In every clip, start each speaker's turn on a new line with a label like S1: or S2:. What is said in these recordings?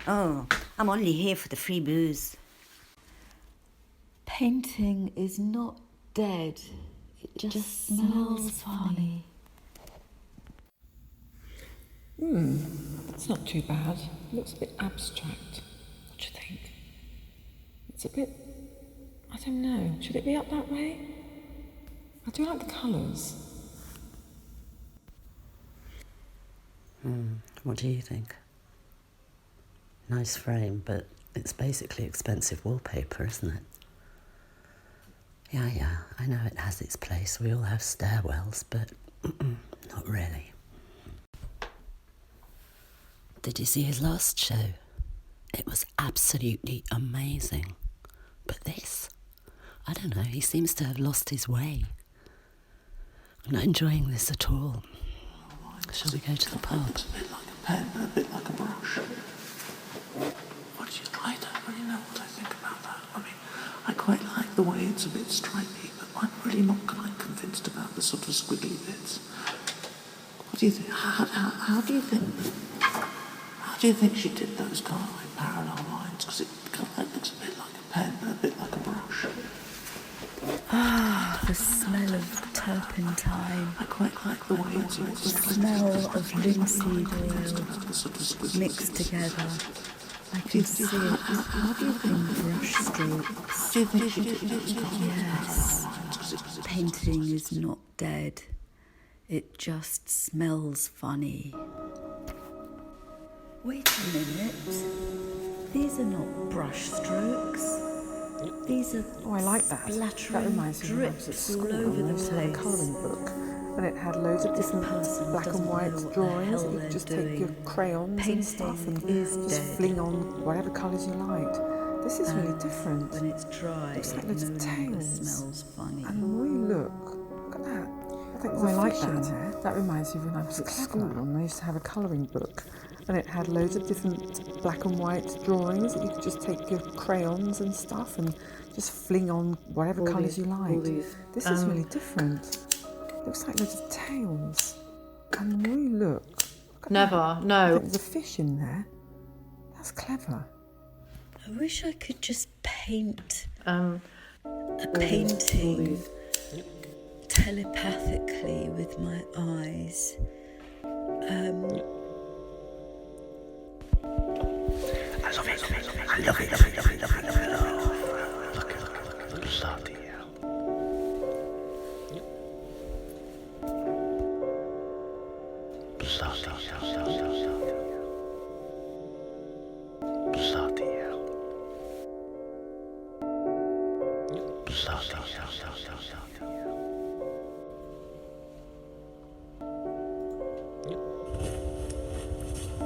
S1: Oh, I'm only here for the free booze.
S2: Painting is not dead. It just smells funny.
S3: It's not too bad. It looks a bit abstract. What do you think? It's a bit... I don't know. Should it be up that way? I do like the colours.
S4: What do you think? Nice frame, but it's basically expensive wallpaper, isn't it? Yeah, I know it has its place. We all have stairwells, but not really. Did you see his last show? It was absolutely amazing. But this? I don't know, he seems to have lost his way. I'm not enjoying this at all. Shall we go to the pub?
S5: It's a bit like a pen, a bit like a brush. I don't really know what I think about that. I mean, I quite like the way it's a bit stripy, but I'm really not quite convinced about the sort of squiggly bits. What do you think? How do you think she did those kind of like parallel lines? Because it kind of looks a bit like a pen, a bit like a brush.
S2: The smell of turpentine.
S5: I quite like the way it's a bit
S2: The
S5: stripy.
S2: smell of linseed oil mixed together. I can see it in brush strokes.
S5: Do you think she did those kind of
S2: Yes.
S5: parallel lines?
S2: Painting is not dead. It just smells funny. Wait a minute. These are not brush strokes. These are
S3: I like that. That
S2: splattering
S3: reminds me when I was at
S2: drips
S3: school.
S2: all over
S3: I
S2: the
S3: used to have a
S2: place.
S3: colouring book, and it had loads of
S2: This
S3: different
S2: person
S3: black and
S2: doesn't
S3: white
S2: know what the
S3: drawings
S2: hell
S3: that you
S2: they're
S3: could just take your
S2: doing.
S3: crayons
S2: Painting
S3: and stuff and
S2: is
S3: just
S2: dead.
S3: fling on whatever colours you liked. This is really different.
S2: When it's dry,
S3: Looks like
S2: it
S3: loads
S2: no
S3: of
S2: longer
S3: tails.
S2: smells funny.
S3: And really look at that. I think I like that. That reminds me of when I was at school and I used to have a colouring book, and it had loads of different black and white drawings that you could just take your crayons and stuff and just fling on whatever colours you liked. This is really different. Looks like loads of tails. And really look at
S6: Never,
S3: that. I
S6: no.
S3: think there's a fish in there. That's clever.
S2: I wish I could just paint
S6: Um,
S2: a painting telepathically with my eyes.
S5: I love it. Look, bloody hell. Bloody hell.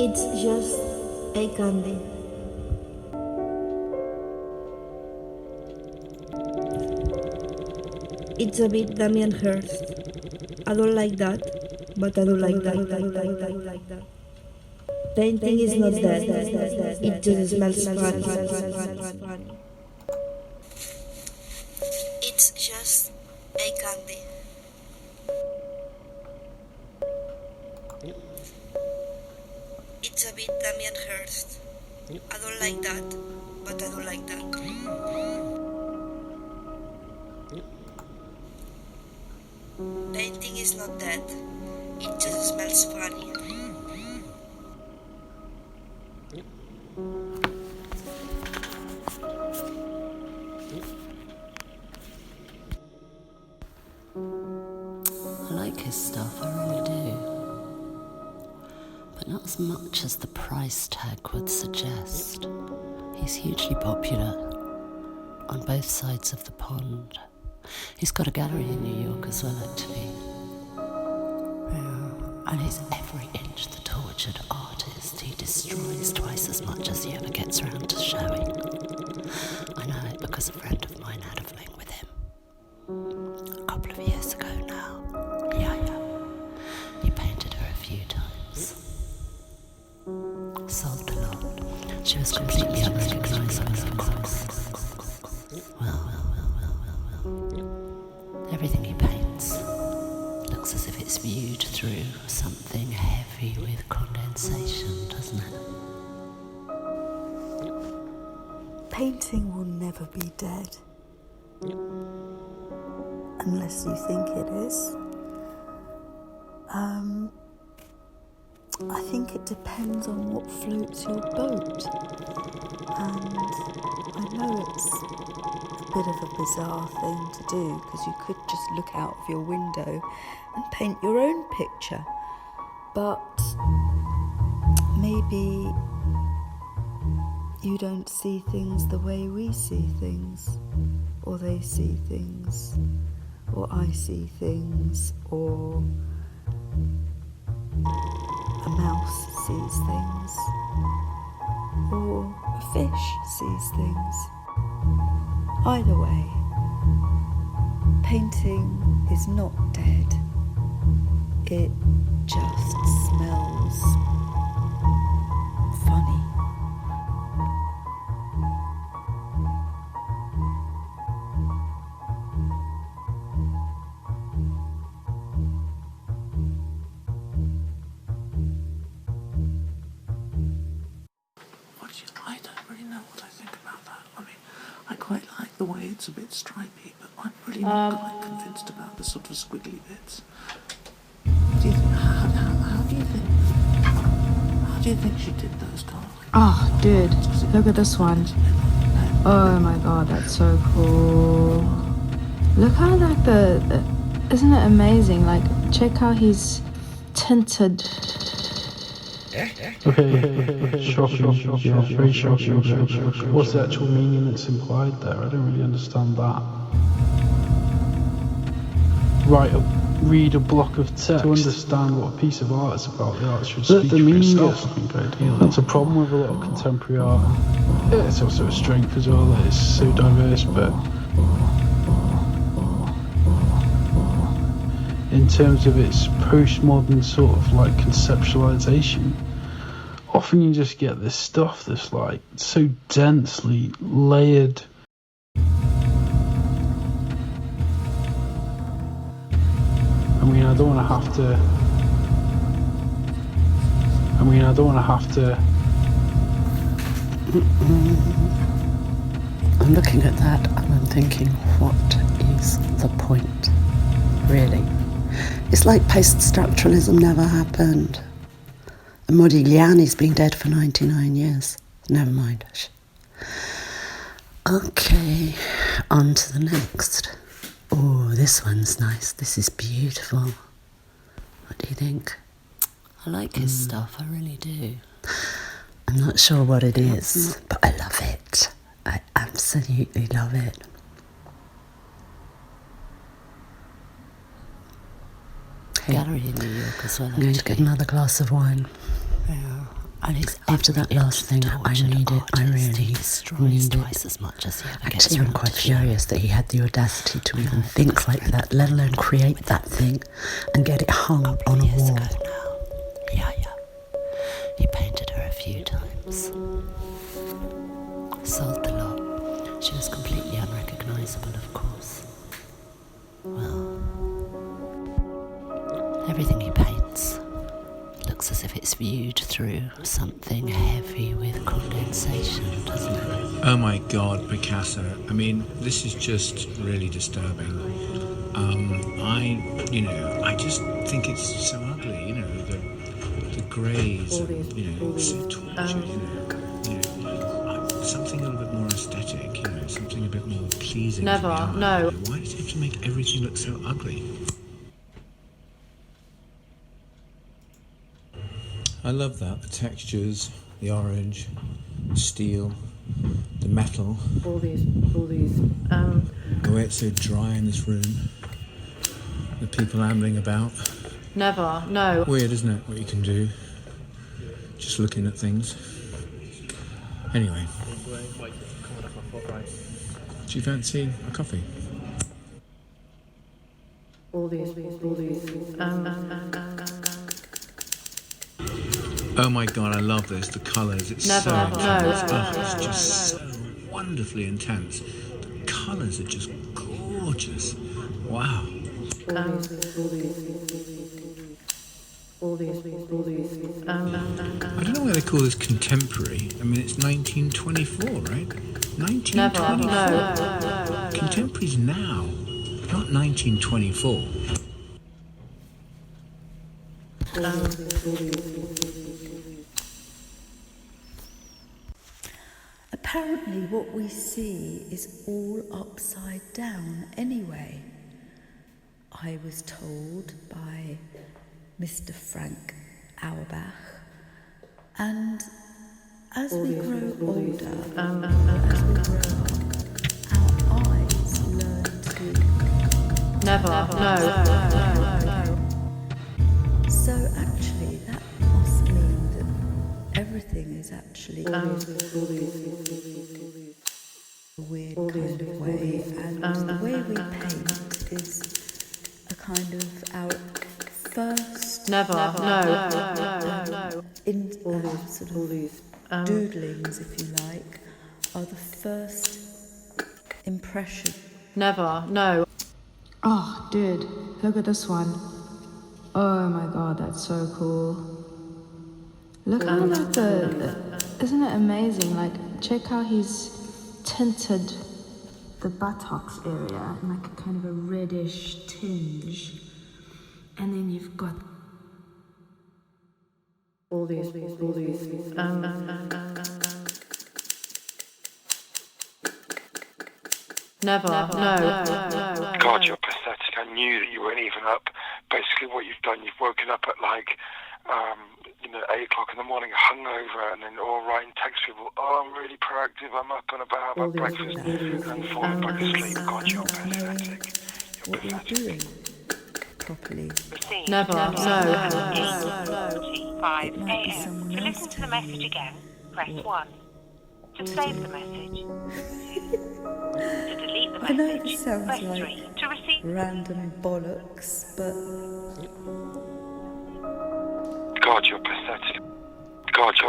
S7: It's just a candy. It's a bit Damien Hirst. I don't like that, but I don't like that. Painting is not dead. It just smells funny. It's just a candy. It's a bit Damien Hirst. I don't like that, but I don't like that. Painting is not dead. It just smells funny.
S4: I like his stuff, I really do. But not as much as the price tag would suggest. He's hugely popular on both sides of the pond. He's got a gallery in New York as well, actually. Yeah. And he's every inch the tortured artist. He destroys twice as much as he ever gets around to showing. I know it because a friend of mine had a fling with him. A couple of years ago now. Yeah. He painted her a few times. Sold a lot. She was completely unrecognisable, of course. Well. Everything he paints looks as if it's viewed through something heavy with condensation, doesn't it?
S2: painting will never be dead. Unless you think it is. I think it depends on what floats your boat. And I know it's a bit of a bizarre thing to do, because you could just look out of your window and paint your own picture. But maybe you don't see things the way we see things, or they see things, or I see things, or a mouse sees things, or a fish sees things. Either way, painting is not dead. It just smells funny.
S5: I don't really know what I think about that. I mean, I quite like the way it's a bit stripy, but I'm really not quite convinced about the sort of squiggly bits. What do you think? How do you think she did those colours?
S6: Oh, dude, look at this one. Oh my god, that's so cool. Look how isn't it amazing? Like, check how he's tinted.
S8: Okay, shocking, yeah, very shocking. What's the actual meaning that's implied there? I don't really understand that. Read a block of text to understand what a piece of art is about. The art should speak for itself. That's a problem with a lot of contemporary art. It's also a strength as well that it's so diverse, but in terms of its postmodern sort of like conceptualization, often you just get this stuff that's like so densely layered. I mean, I don't want to have to.
S4: I'm looking at that and I'm thinking, what is the point, really? It's like post-structuralism never happened. And Modigliani's been dead for 99 years. Never mind. Okay, on to the next. Oh, this one's nice. This is beautiful. What do you think? I like his stuff, I really do. I'm not sure what it is, but I love it. I absolutely love it. Gallery in New York as well. I'm going to get another glass of wine. Yeah. After that last thing, I need it. I really need it. Twice as much as actually, I'm quite furious that he had the audacity to even think like that, let alone create that thing and get it hung on a wall. Yeah. He painted her a few times. Sold the lot. She was completely unrecognisable, of course. Well, everything he paints looks as if it's viewed through something heavy with condensation, doesn't it?
S9: Oh my God, Picasso. I mean, this is just really disturbing. I just think it's so ugly, the greys, so tortured, something a little bit more aesthetic, something a bit more pleasing.
S6: Never, no.
S9: Why does it have to make everything look so ugly? I love that, the textures, the orange, steel, the metal.
S6: All these.
S9: The way it's so dry in this room. The people ambling about.
S6: Never, no.
S9: Weird, isn't it, what you can do? Just looking at things. Anyway. Do you fancy a coffee?
S6: All these.
S9: Oh my God, I love this. The colours, it's
S6: Never,
S9: so
S6: no.
S9: intense. It's just so wonderfully intense. The colours are just gorgeous. Wow.
S6: All these.
S9: I don't know why they call this contemporary. I mean, it's 1924, right? 1924.
S6: No.
S9: Contemporaries now, not 1924.
S2: Apparently, what we see is all upside down anyway. I was told by Mr. Frank Auerbach, and as we grow older, as we grow up, our eyes learn to So actually, that must mean that everything is actually a weird kind of way, and the way we paint is a kind of our first sort of doodlings, if you like, are the first impression.
S6: Oh, dude, look at this one. Oh my god, that's so cool. Look how like isn't it amazing? Like, check how he's tinted the buttocks area in like a kind of a reddish tinge. And then you've got
S10: all these.
S11: God, you're pathetic. I knew that you weren't even up. Basically, what you've done, you've woken up at like, 8 o'clock in the morning, hungover, and then all writing text people, oh, I'm really proactive, I'm up and about, I've had breakfast, and falling back asleep. God, you're pathetic.
S2: What you're doing properly.
S12: It might be someone else. To listen to the message again, press 1. To save the message. To delete the
S2: I know
S12: message,
S2: this sounds
S12: press
S2: like
S12: 3. To receive
S2: random bollocks, but
S11: God, you're pathetic. God.
S2: I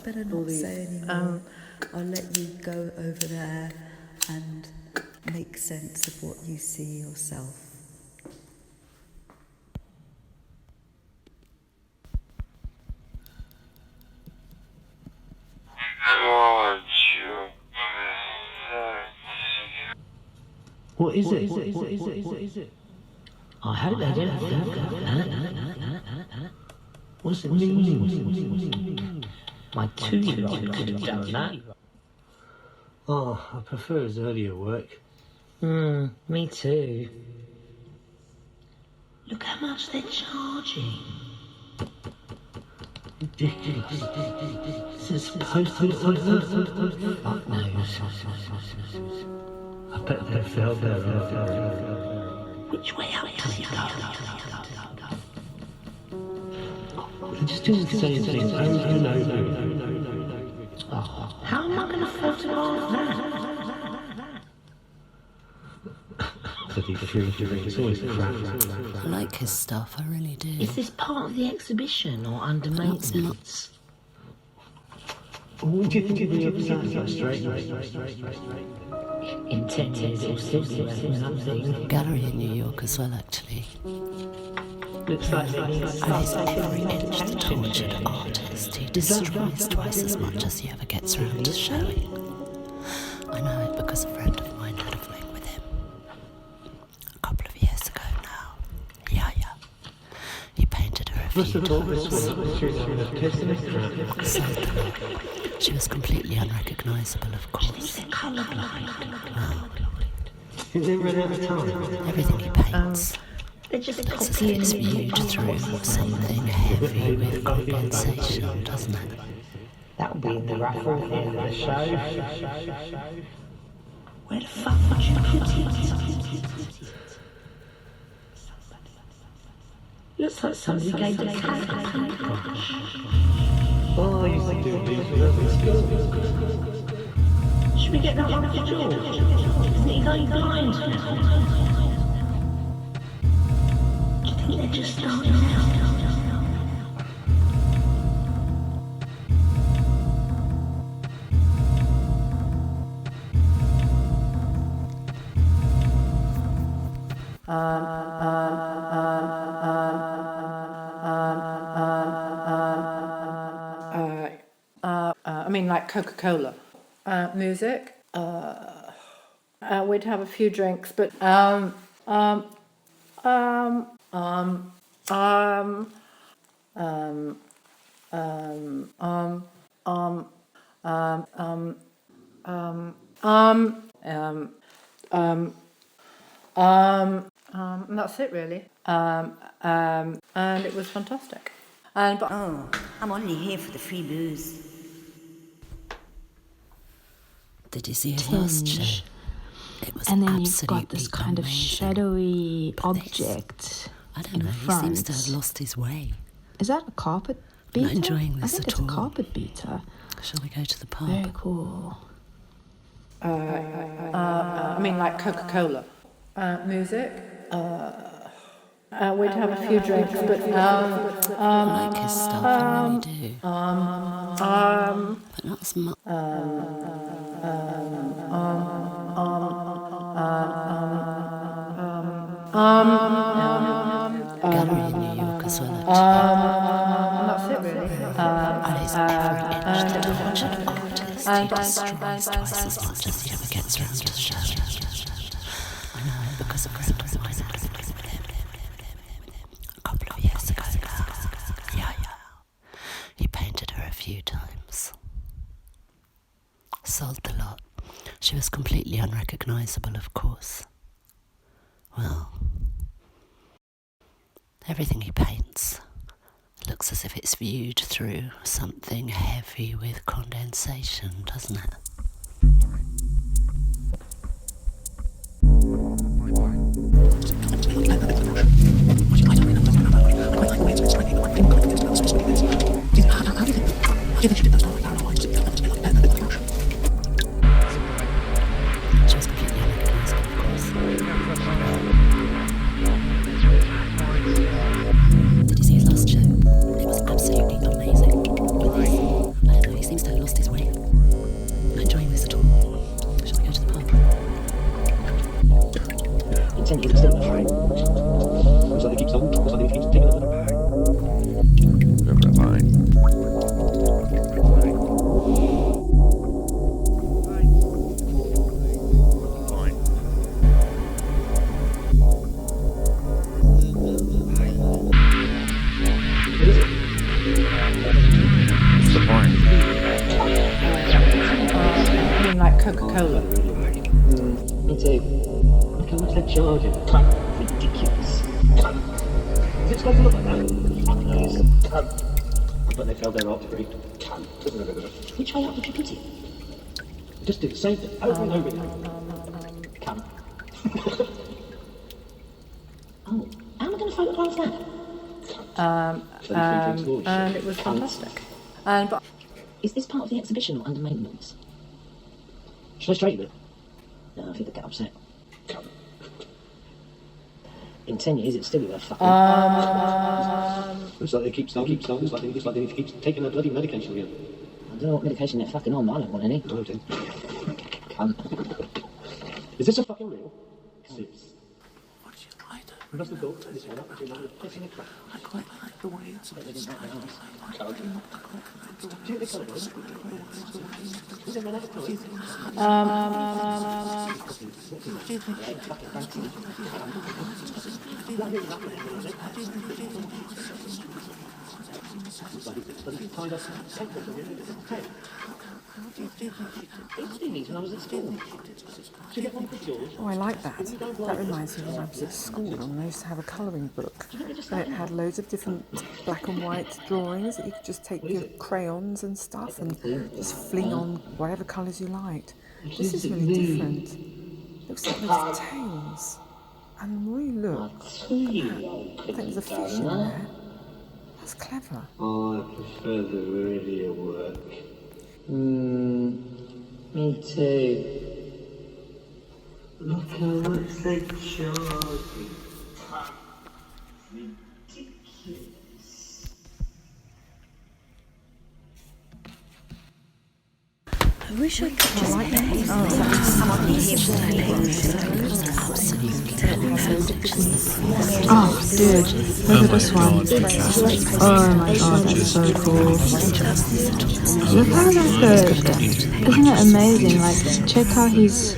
S2: better not say anymore. I'll let you go over there and make sense of what you see yourself.
S11: God, you're pathetic.
S13: What is it? I hope they don't think that. What's it mean? My 2-year-old could have done that. Oh, I prefer his earlier work. Me too. Look how much they're charging. Ridiculous. Is it supposed to look like that? Fuck knows. I bet they fell there. Which way up does it go? They're just doing the same thing over and over. Oh, how am I going to photograph that? Bloody freaking, it's always crap.
S4: I like his stuff, I really do.
S13: Is this part of the exhibition or under
S4: It's
S13: maintenance? What do you think of the other side? Straight? In 10 years, it'll still be nothing.
S4: Gallery in New York as well, actually.
S13: Looks like
S4: And he's every inch the tortured artist. He destroys twice as much as he ever gets around to showing. I know it because a friend of mine had a fling with him. A couple of years ago now. Yeah. He painted her a few times. She was completely unrecognisable, of course. Everything he paints. It's as if it's viewed through something heavy with compensation, doesn't it?
S13: That'll be in the raffle at the end of the show. Where the fuck would you put it? Looks like somebody gave the cat a paintbrush. Oh, I used to do these with school. Should we get that one for George? Isn't he going blind now? Do you think they're just starting out?
S10: I mean, like Coca-Cola.
S3: Music. We'd have a few drinks, but and that's it really. And it was fantastic.
S1: Oh, I'm only here for the free booze.
S4: Did you see his last show? It was
S6: And then you've
S4: absolutely
S6: got this kind of
S4: amazing.
S6: shadowy
S4: But
S6: object
S4: I don't
S6: in
S4: know,
S6: front.
S4: he seems to have lost his way.
S6: Is that a carpet beater?
S4: Not enjoying this
S6: I think
S4: at
S6: it's
S4: all.
S6: a carpet beater.
S4: Shall we go to the pub?
S6: Very cool.
S3: I mean, like Coca-Cola. Music. We'd have a few drinks, but
S4: I like his stuff, I really do. But not as much. Gallery in New York as well,
S3: and that's it really.
S4: and he's every inch the tortured artist. He destroys twice as much as he ever gets round to showing. I know it because a friend of mine had a fling with him a couple of years ago now. Yeah. He painted her a few times. Sold the lot. She was completely unrecognisable, of course. Well, everything he paints looks as if it's viewed through something heavy with condensation, doesn't it? She was completely unrecognisable, of course. Did you see his last show? It was absolutely amazing. But I don't know, he seems to have lost his way. Not enjoying this at all. Shall we go to the pub?
S13: Intend to still afraid. Looks like he keeps on. Looks like he keeps taking another bag.
S3: I mean, like Coca-Cola.
S13: Me too. How much they're charging? Ridiculous. Is it supposed to look like that? Fuck knows. But they failed their art degree. Which way up would you put it? Just do the same thing over and over again. Cunt. Oh, how am I going to photograph that?
S3: And it was fantastic.
S13: Is this part of the exhibition or under maintenance? Should I straighten it? No, I think they'll get upset. In 10 years, it'll still be worth fucking. Looks like they keep starting. Looks like they need to keep taking their bloody medication again. I don't know what medication they're fucking on, but I don't want any. No, I do. Is this a fucking real?
S5: What do you try to?
S13: That's the door. This one up. Pressing a crack.
S5: I quite like the way it's a bit stripy. I like really not quite convinced about the
S13: Is it another colour?
S5: do you think?
S3: Oh, I like that. That reminds me when I was at school and I used to have a colouring book. And it had loads of different black and white drawings that you could just take your crayons and stuff and just fling on whatever colours you liked. This is really different. Looks like there's tails. And the more you look, look at that. I think there's a fish in there. That's clever.
S13: Oh, I prefer the radio work. Me too. Look how much they charge you. Ridiculous.
S1: Wish I could just like that. I'm only here for the free booze.
S6: Oh, dude, look at this one. Oh my god, that's so cool. Look how like isn't it amazing? Like, check how he's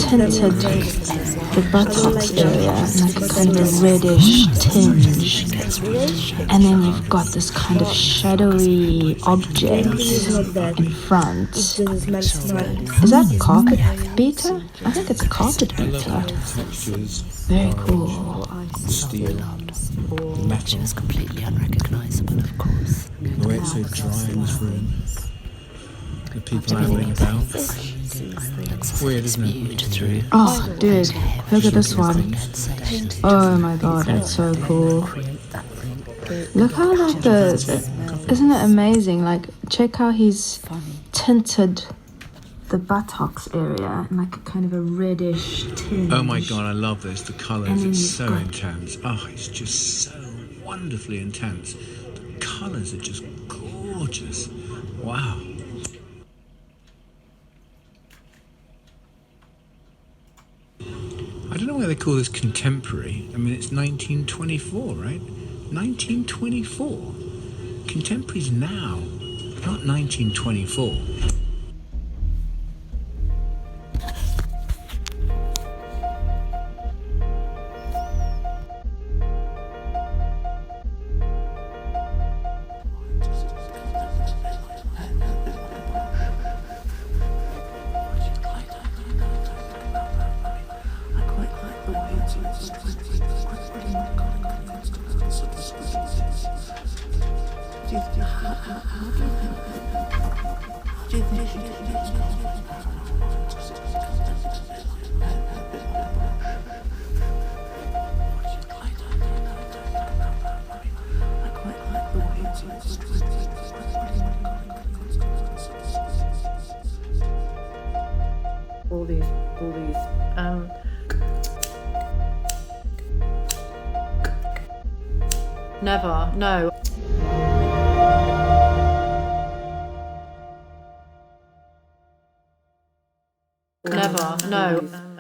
S6: tinted the buttocks area in like a kind of a reddish tinge, and then you've got this kind of shadowy object in front. Is that a carpet beater? I think it's a carpet beater. Very cool.
S9: Steel,
S4: She was completely unrecognisable, of course.
S9: the way it's so dry in this room. The people ambling about. Weird, isn't it?
S6: Oh, dude, look at this one. Oh my god, that's so cool. Look how like isn't it amazing? Like, check how he's tinted the buttocks area in like a kind of a reddish tinge.
S9: Oh my god, I love this. The colours,
S6: And then
S9: it's
S6: you've
S9: so
S6: got-
S9: intense. Oh, it's just so wonderfully intense. The colours are just gorgeous. Wow. I don't know why they call this contemporary. I mean, it's 1924, right? 1924. Contemporary's now, not 1924.
S10: All these. Never, no. Never, no.